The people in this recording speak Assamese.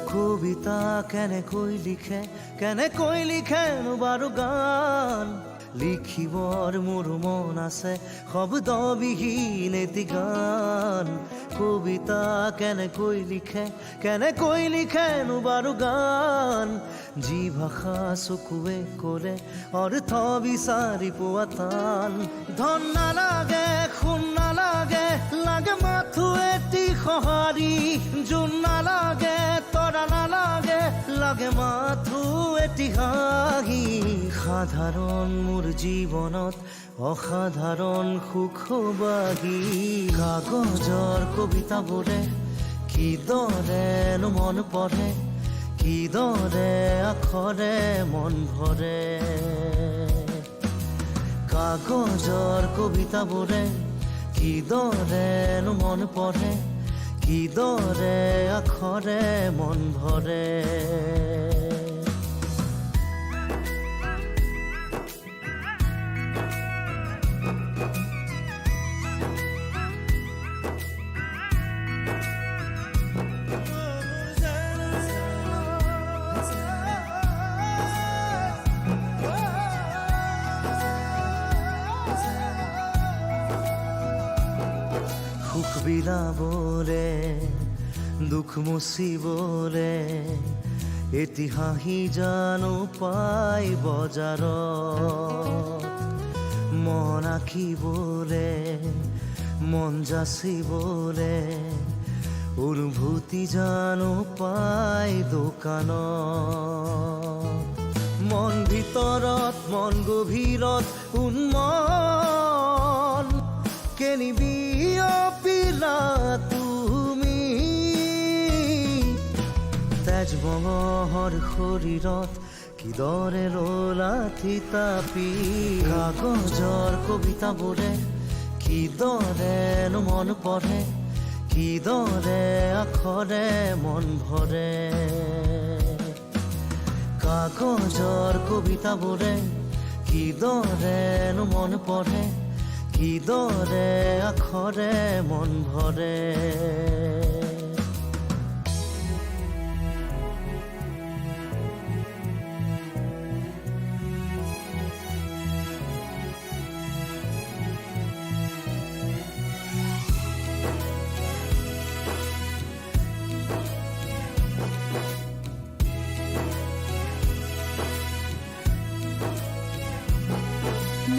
কবিতা কেনেকৈ লিখেনো বাৰু গান লিখিবৰ মোৰ মন আছে শব্দবিহীন এটি গান কবিতা কেনেকৈ লিখেনো বাৰু গান যি ভাষা চকুৱে কৰে অৰ্থ বিচাৰি পোৱা টান ধন নালাগে সোণ নালাগে লাগে মাথো এটি সঁহাৰি জোন নালাগে তৰা নালাগে লাগে মাথো এটি হাঁহি সাধাৰণ মোৰ জীৱনত অসাধাৰণ সুখবাহী কাগজৰ কবিতাবোৰে কিদৰেনো মন পঢ়ে কিদৰে আখৰে মন ভৰে কাগজৰ কবিতাবোৰে কিদৰেনো মন পঢ়ে কিদৰে আখৰে মন ভৰে সুখ বিলাবলে দুখ মুচিবলে এটি হাঁহি জানো পাই বজাৰত মন আঁকিবলে মন যাচিবলে অনুভূতি জানো পাই দোকানত মন ভিতৰত মন গভীৰত উন্মন কেনিবি অপিলা তুমি তেজ মঙহৰ শৰীৰত কিদৰে ৰলা থিতাপি কাগজৰ কবিতাবোৰে কিদৰেনো মন পঢ়ে কিদৰে আখৰে মন ভৰে কাগজৰ কবিতাবোৰে কিদৰেনো মন পঢ়ে কিদৰে আখৰে মন ভৰে